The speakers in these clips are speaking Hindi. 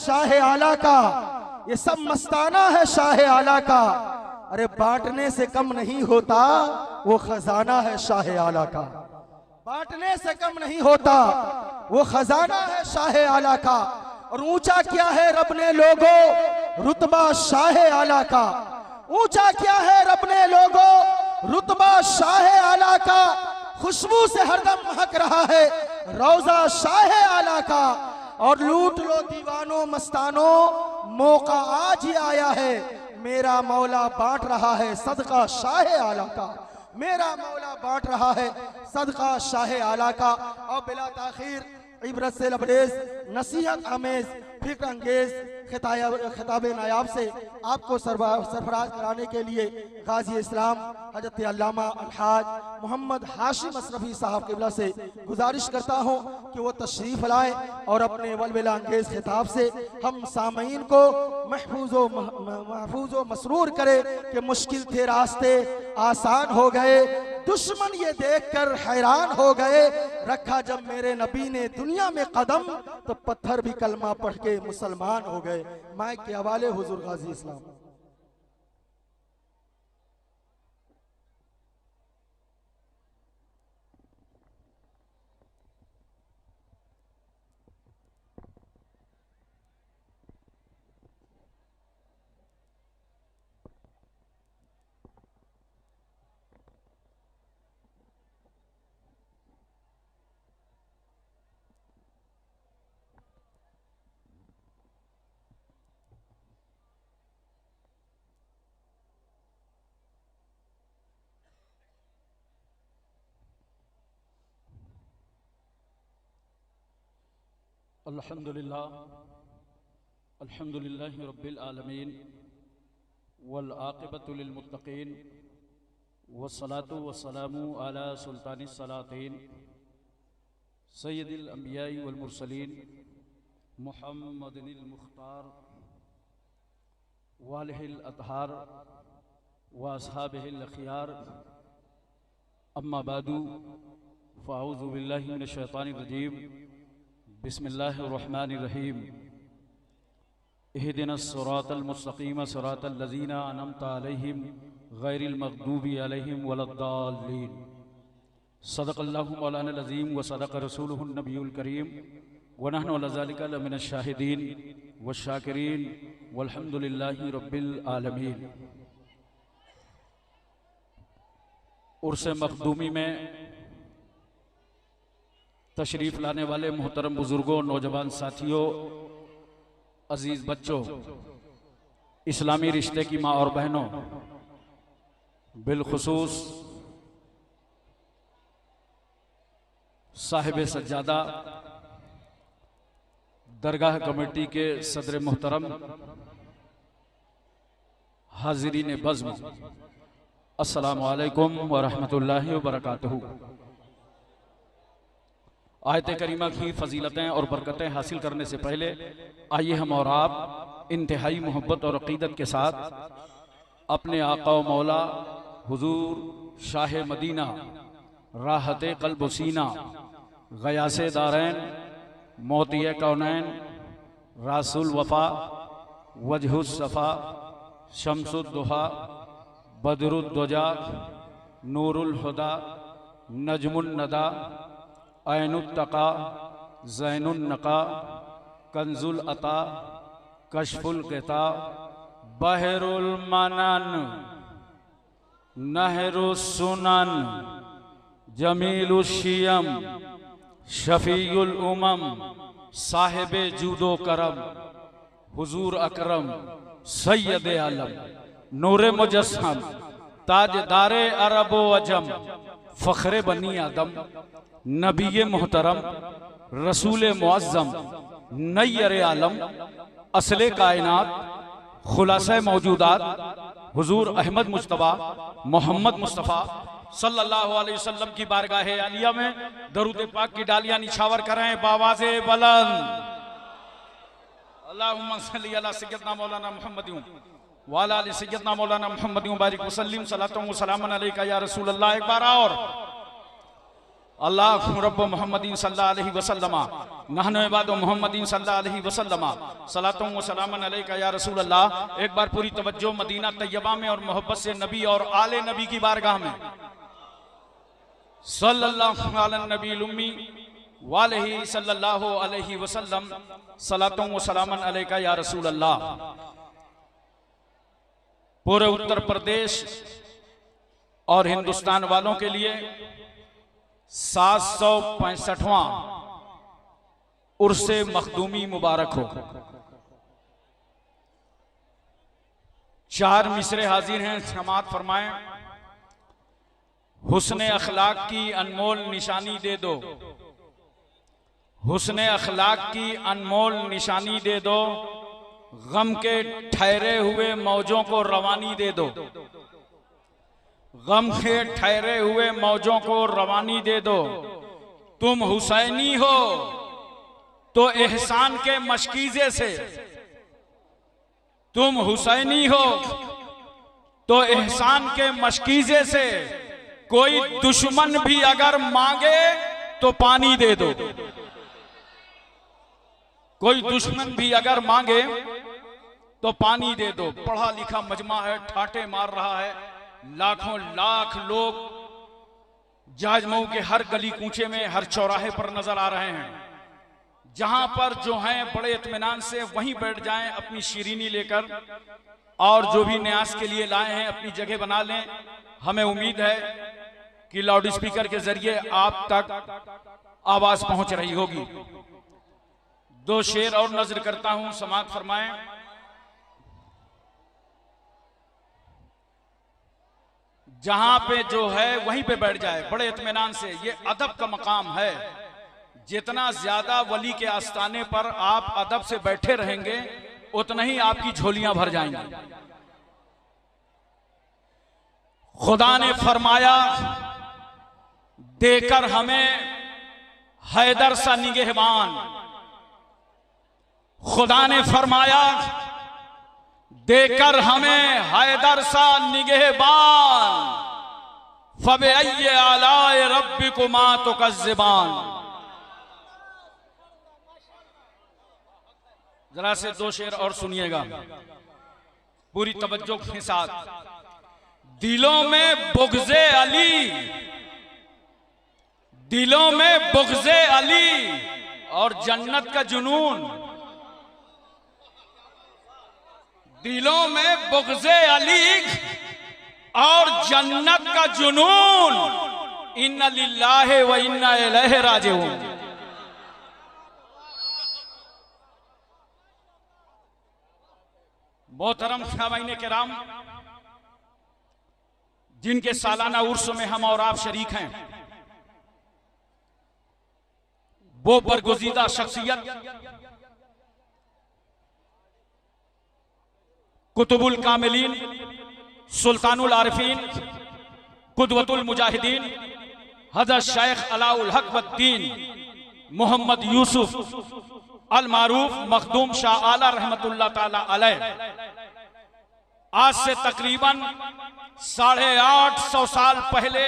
शाह आला का, ये सब मस्ताना है शाह आला का। अरे बांटने से कम नहीं होता वो खजाना है शाह आला का, बांटने से कम नहीं होता वो खजाना है शाह आला का। और ऊंचा किया है रब ने लोगों रुतबा शाह आला का, ऊंचा किया है रब ने लोगों रुतबा शाह आला का। खुशबू से हरदम महक रहा है रोजा शाह आला का। और लूट लो दीवानों मस्तानों, मौका आज ही आया है, मेरा मौला बांट रहा है सदका शाह आला का, मेरा मौला बांट रहा है सदका शाह आला का। और बिला ताखीर इबरत से लबरेज नसीहत आमेज फिक्र अंगेज खिताब नायाब से आपको सरफराज कराने के लिए गाजी इस्लाम हजरत अल्लामा अलहाज मोहम्मद हाशिम अशरफी साहब किबला से गुजारिश करता हूँ कि वो तशरीफ़ लाए और अपने वलवला अंगेज खिताब से हम सामीन को महफूज व मसरूर करे कि मुश्किल थे रास्ते आसान हो गए, दुश्मन ये देखकर हैरान हो गए। रखा जब मेरे नबी ने दुनिया में कदम तो पत्थर भी कलमा पढ़ के मुसलमान हो गए। माइक के हवाले हुजूर गाजी इस्लाम। अल्हम्दुलिल्लाह रब्बिल आलमीन वल आक़िबतु लिल मुत्तक़ीन वस्सलातु वस्सलामु अला सुल्तानिस सलातीन सय्यदिल अंबियाई वल मुरसलीन मुहम्मदिनिल मुख्तार वालिहिल अतहार व अस्हाबिहिल अखियार। अम्मा बादु फ़अऊज़ु बिल्लाहि मिनश शैतानिर रजीम। बिस्मिल्लाहिर्रहमानिर्रहीम। इहदिनस सिरातल मुस्तक़ीम सिरातल लज़ीना अनअमता अलैहिम गैरिल मग़दूबि अलैहिम वलद्दाल्लीन। सदक़ल्लाहु मौलानल अज़ीम व सदक़ रसूलुहुन नबियुल करीम व नहनु अला ज़ालिका लमिनश शाहिदीन वश्शाकिरीन वल्हम्दुलिल्लाहि रब्बिल आलमीन। उर्स मखदूमी में तशरीफ़ लाने वाले मोहतरम बुज़ुर्गों, नौजवान साथियों, अजीज़ बच्चों, इस्लामी रिश्ते की माँ और बहनों, बिलखुसूस साहिब सज्जादा दरगाह कमेटी के सदर मोहतरम, हाज़िरीन बज़्म, अस्सलामु अलैकुम व रहमतुल्लाहि व बरकातुहू। आयत करीमा की फ़जीलतें और बरकतें हासिल करने से पहले आइए हम और आप इंतहाई मोहब्बत और अक़ीदत के साथ अपने आका व मौला हुजूर शाह मदीना राहत क़ल्ब व सीना ग़यासे दारैन मोतिए कौनैन रासुल वफ़ा वजहुस सफ़ा शम्सुद्दुहा बदरुद्दुजा नूरुल हुदा नजमुन नदा ऐनुत्तक़ा ज़ैनुन्नक़ा कंजुल अता कशफुल क़िता बहरुल मनन नहरुस सुनन जमीलुश शियम शफ़ीउल उमम साहिबे जूदो करम हुजूर अकरम सैयद आलम नूरे मुजस्सम ताजदारे अरब व अजम फ़ख्रे बनी आदम नबी मोहतरम रसूल मुअज़्ज़म नय्यर आलम असले कायनात खुलासा मौजूदात हुजूर अहमद मुज्तबा मोहम्मद मुस्तफ़ा सल्लल्लाहु अलैहि वसल्लम की बारगाह आलिया में दरूद पाक की डालियां निछावर करें बावाज़े बुलंद। अल्लाहुम्मा सल्ली अला सय्यदना मौलाना मुहम्मदिन व अला आलि सय्यदना मौलाना मुहम्मदिन बारिक वसल्लिम सलातुन व सलामुन अलैका या रसूल अल्लाह। एक बार और अल्लाह रब्ब मुहम्मदिन सल्लल्लाहु अलैहि वसल्लम नहनु इबादु मुहम्मदीन सल्लल्लाहु अलैहि वसल्लम सलातुम व सलामन अलैका या रसूल अल्लाह। एक बार पूरी तवज्जो मदीना तैयबा में और मोहब्बत से नबी और आले नबी की बारगाह में सल्लल्लाहु अलैहि नबी उम्मी वालैहि सल्लल्लाहु अलैहि वसल्लम सलातुम व सलामन अलैका या रसूल अल्लाह। पूरे उत्तर प्रदेश और हिंदुस्तान वालों के लिए 765वां उर्से मखदूमी मुबारक हो। 4 मिसरे हाजिर हैं, समाअत फरमाएं। हुस्ने अखलाक की अनमोल निशानी दे दो, हुस्ने अखलाक की अनमोल निशानी दे दो, गम के ठहरे हुए मौजों को रवानी दे दो, गम के ठहरे हुए मौजों को रवानी दे दो। तुम हुसैनी हो तो एहसान के मशकीजे से, तुम हुसैनी हो तो एहसान के मशकीजे से, कोई दुश्मन भी अगर मांगे तो पानी दे दो, कोई दुश्मन भी अगर मांगे तो पानी दे दो। पढ़ा लिखा मजमा है, ठाटे मार रहा है, लाखों लाख लोग जाजमऊ के हर गली कूचे में, हर चौराहे पर नजर आ रहे हैं। जहां पर जो हैं बड़े इत्मीनान से वहीं बैठ जाएं अपनी शीरीनी लेकर, और जो भी न्यास के लिए लाए हैं अपनी जगह बना लें। हमें उम्मीद है कि लाउड स्पीकर के जरिए आप तक आवाज पहुंच रही होगी। 2 शेर और नजर करता हूं, समाअत फरमाएं। जहां पे जो है वहीं पे बैठ जाए बड़े इत्मीनान से, ये अदब का मकाम है। जितना ज्यादा वली के आस्थाने पर आप अदब से बैठे रहेंगे उतना ही आपकी झोलियां भर जाएंगी। खुदा ने फरमाया देकर हमें हैदर सा निगहबान, खुदा ने फरमाया देकर हमें हैदर सा निगहबान, फबअय्यि आलाए रब्बिकुमा तुकज़्ज़िबान। जरा से 2 शेर और सुनिएगा पूरी तवज्जो के साथ। दिलों में बुग़्ज़े अली, दिलों में बुग़्ज़े अली और जन्नत का जुनून, दिलों में बुग़्ज़े अली और जन्नत का जुनून, इन्ना लिल्लाहि व इन्ना इलैहि राजिऊन। मोहतरम सामईन किराम, जिनके सालाना उर्स में हम और आप शरीक हैं, वो बरगुज़ीदा शख्सियत कुतुबुल कामिलीन, सुल्तानुल आरिफीन, कुदवतुल मुजाहिदीन, हज़रत शेख अलाउल हक वद्दीन मोहम्मद यूसुफ अल मारूफ मखदूम शाह आला रहमतुल्लाह ताला अलैह आज से तकरीबन 850 साल पहले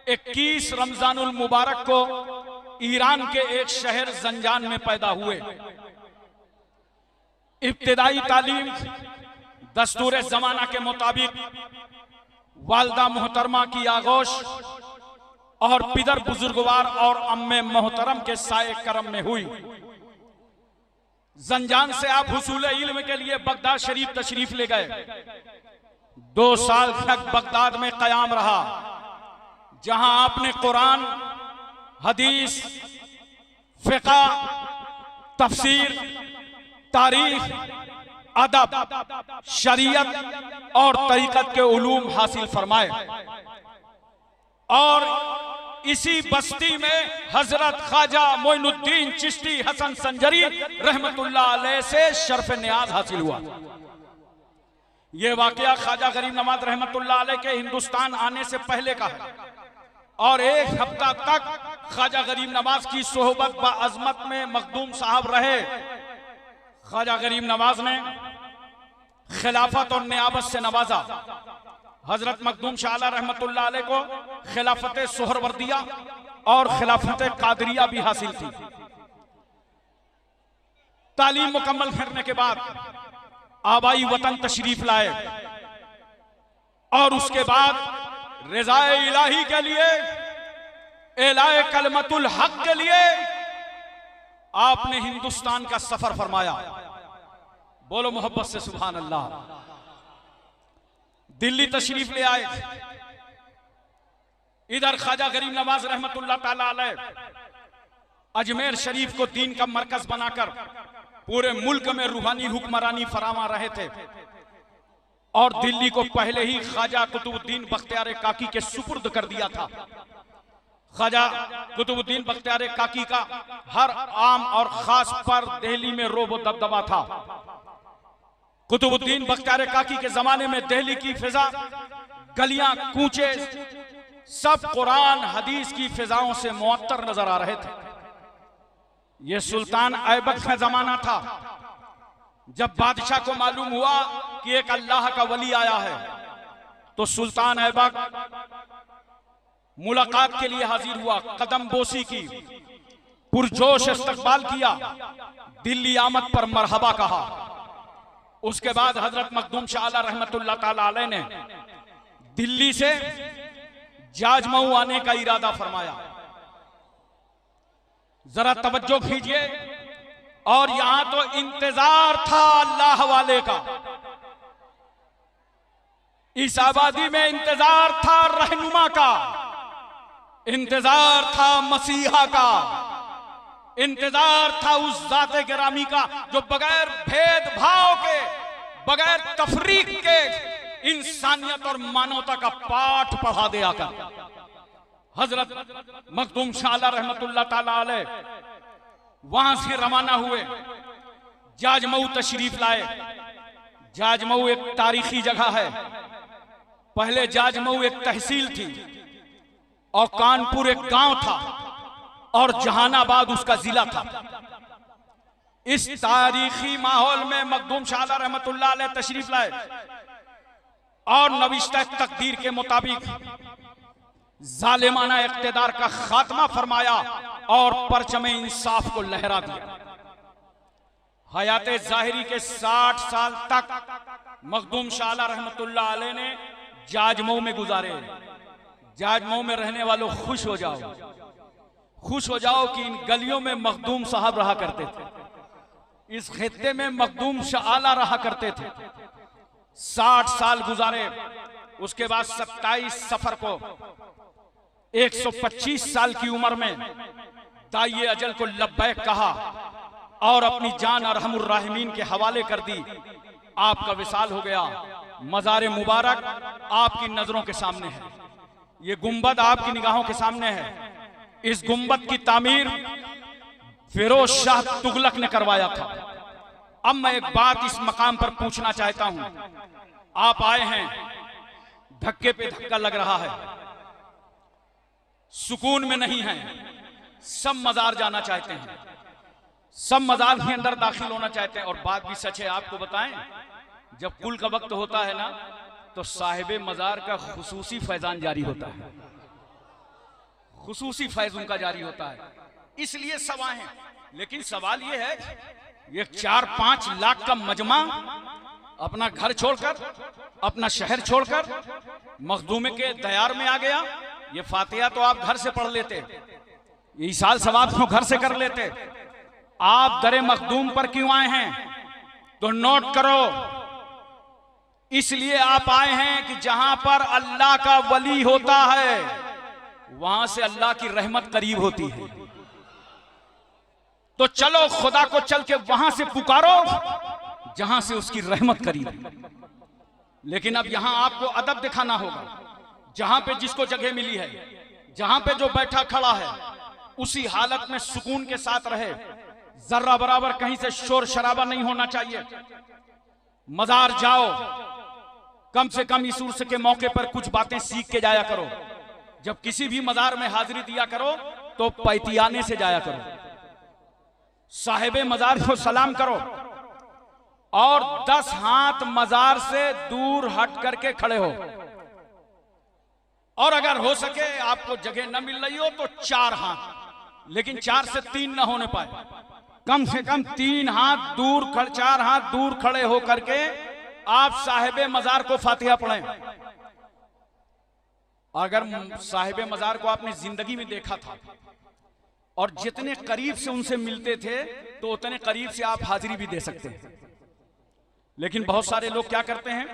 21 रमजानुल मुबारक को ईरान के एक शहर जंजान में पैदा हुए। इब्तिदाई तालीम दस्तूर जमाना के मुताबिक वालदा मोहतरमा की आगोश और पिदर बुजुर्गवार और अम्मे मोहतरम के साए करम में हुई। जंजान से आप हुसूल इल्म के लिए बगदाद शरीफ तशरीफ ले गए। 2 साल तक बगदाद में कयाम रहा, जहां आपने कुरान, हदीस, फिक़ा, तफसीर, तारीख, अदब, शरीयत और तरीक़त के उलूम हासिल फरमाए। और इसी बस्ती में हजरत ख्वाजा मोइनुद्दीन चिश्ती हसन संजरी रहमतुल्लाह अलैह से शर्फ नियाज हासिल हुआ। यह वाकया ख्वाजा गरीब नवाज रहमतुल्लाह अलैह के हिंदुस्तान आने से पहले का है और 1 हफ्ता तक ख्वाजा गरीब नवाज की सोहबत व अजमत में मखदूम साहब रहे। ख्वाजा गरीब नवाज ने खिलाफत और नियाबत से नवाजा। हजरत मखदूम शाह आला रहमतुल्लाह अलैह को खिलाफत सोहरवर्दिया और खिलाफत कादरिया भी हासिल थी। तालीम मुकम्मल करने के बाद आबाई वतन तशरीफ लाए और उसके बाद रिज़ाए इलाही के लिए, एलाए कलमतुल हक के लिए आपने हिंदुस्तान का सफर फरमाया। बोलो मोहब्बत से सुभान अल्लाह। दिल्ली तशरीफ ले आए। इधर ख्वाजा गरीब नवाज रहमतुल्लाह ताला अलैह अजमेर शरीफ को दीन का मरकज बनाकर पूरे मुल्क में रूहानी हुक्मरानी फरामा रहे थे और दिल्ली को पहले ही ख्वाजा कुतुबुद्दीन बख्तियार काकी के सुपुर्द कर दिया था। ख्वाजा कुतुबुद्दीन बख्तियार काकी का हर आम और खास पर दिल्ली में रोब दबदबा था। कुतुबुद्दीन बख्तियार काकी के जमाने में दिल्ली की फिजा, गलियां, कूचे सब कुरान हदीस की फिजाओं से मुअत्तर नजर आ रहे थे। यह सुल्तान ऐबक का जमाना था जब बादशाह को मालूम हुआ कि एक अल्लाह का वली आया है तो सुल्तान ऐबक मुलाकात के लिए हाजिर हुआ, कदम बोसी की, पुरजोश इस्तकबाल किया, दिल्ली आमद पर मरहबा कहा। उसके बाद हजरत मखदूम शाह आला रहमतुल्लाह ताला अलैह ने दिल्ली से जाजमऊ आने का इरादा फरमाया। जरा तवज्जो कीजिए, और यहां तो इंतजार था अल्लाह वाले का, इस आबादी में इंतजार था रहनुमा का, इंतजार था मसीहा का, इंतजार था उस जाते गिरामी का जो बगैर भेदभाव के, बगैर तफरीक के इंसानियत और मानवता का पाठ पढ़ा दिया कर। हजरत मखदूम शाह आला रहमतुल्लाह ताला अलैह वहां से रवाना हुए, जाजमऊ तशरीफ लाए। जाजमऊ एक तारीखी जगह है। पहले जाजमऊ एक तहसील थी और कानपुर एक गांव था और जहानाबाद उसका जिला था। इस तारीखी माहौल में मखदूम शाह आला रहमतुल्लाह अलैह तशरीफ लाए और नविश्ता तकदीर के मुताबिक जालिमाना इख्तिदार का खात्मा फरमाया और परचम इंसाफ को लहरा दिया। हयात जाहिरी के 60 साल तक मखदूम शाह आला रहमतुल्लाह अलैह ने जाजमऊ में गुजारे। जाजमऊ में रहने वालों खुश हो जाओ, खुश हो जाओ कि इन गलियों में मखदूम साहब रहा करते थे, इस खित्ते में मखदूम शाह आला रहा करते थे। 60 साल गुजारे। उसके बाद 27 सफर को 125 साल की उम्र में दाइए अजल को लब्बैक कहा और अपनी जान अरहमुर राहिमीन के हवाले कर दी। आपका विसाल हो गया। मज़ार मुबारक आपकी नजरों के सामने है, ये गुंबद आपकी निगाहों के सामने है। इस गुंबद की तामीर फिरोज शाह तुगलक ने करवाया था। अब मैं एक बात इस मकाम पर पूछना चाहता हूं। आप आए हैं, धक्के पे धक्का लग रहा है, सुकून में नहीं है, सब मजार जाना चाहते हैं, सब मजार के अंदर दाखिल होना चाहते हैं। और बात भी सच है, आपको बताएं, जब कुल का वक्त होता है ना तो साहिबे मजार का खुसूसी फैजान जारी होता है, खुसूसी फैज उनका जारी होता है, इसलिए सब आए हैं। लेकिन सवाल यह है, ये 4-5 लाख का मजमा अपना घर छोड़कर, अपना शहर छोड़कर मखदूमे के दयार में आ गया। ये फातिहा तो आप घर से पढ़ लेते, ये इसाल सवाब को घर से कर लेते। आप दरे मखदूम पर क्यों आए हैं? तो नोट करो, इसलिए आप आए हैं कि जहां पर अल्लाह का वली होता है वहां से अल्लाह की रहमत करीब होती है। तो चलो खुदा को चल के वहां से पुकारो जहां से उसकी रहमत करीब है। लेकिन अब यहां आपको अदब दिखाना होगा। जहां पे जिसको जगह मिली है, जहां पे जो बैठा खड़ा है, उसी हालत में सुकून के साथ रहे। जर्रा बराबर कहीं से शोर शराबा नहीं होना चाहिए। मजार जाओ, कम से कम इस उर्स के मौके पर कुछ बातें सीख के जाया करो। जब किसी भी मजार में हाजिरी दिया करो तो पैतियाने से जाया करो, साहिबे मजार को सलाम करो और 10 हाथ मजार से दूर हट करके खड़े हो। और अगर हो सके आपको जगह न मिल रही हो तो 4 हाथ, लेकिन 4 से 3 न होने पाए, कम से कम 3 हाथ दूर 4 हाथ दूर खड़े होकर के आप साहिबे मजार को फातिहा पढ़ें। अगर साहिबे मजार को आपने जिंदगी में देखा था और जितने करीब से उनसे मिलते थे तो उतने करीब से आप हाजिरी भी दे सकते हैं। लेकिन बहुत सारे लोग क्या करते हैं,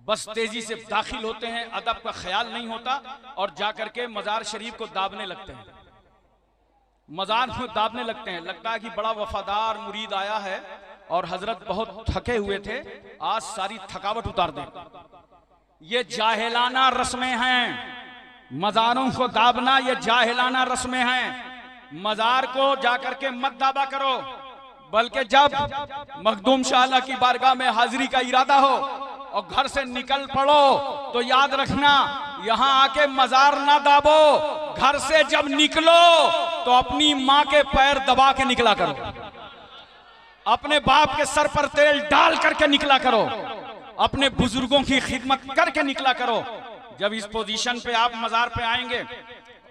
बस तेजी से दाखिल होते हैं, अदब का ख्याल नहीं होता और जाकर के मजार शरीफ को दाबने लगते हैं, मजार को दाबने लगते हैं। लगता है कि बड़ा वफादार मुरीद आया है और हजरत बहुत थके हुए थे, आज सारी थकावट उतार दें। ये जाहिलाना रस्में हैं, मजारों को दाबना ये जाहिलाना रस्में हैं। मजार को जाकर के मत दाबा करो, बल्कि जब मखदूम शाह की बारगाह में हाजिरी का इरादा हो और घर से निकल पड़ो तो याद रखना, यहां आके मजार ना दाबो। घर से जब निकलो तो अपनी मां के पैर दबा के निकला करो, अपने बाप के सर पर तेल डाल करके निकला करो, अपने बुजुर्गों की खिदमत करके निकला करो। जब इस पोजीशन पे आप मजार पे आएंगे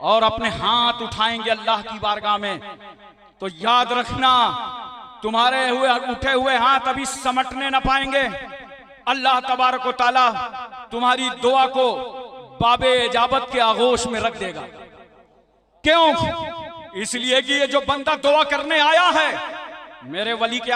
और अपने हाथ उठाएंगे अल्लाह की बारगाह में, तो याद रखना तुम्हारे उठे हुए हाथ अभी समटने ना पाएंगे। अल्लाह तबारक व तआला तुम्हारी दुआ को बाबे इजाबत के आगोश में रख देगा। क्यों? इसलिए कि ये जो बंदा दुआ करने आया है मेरे वली के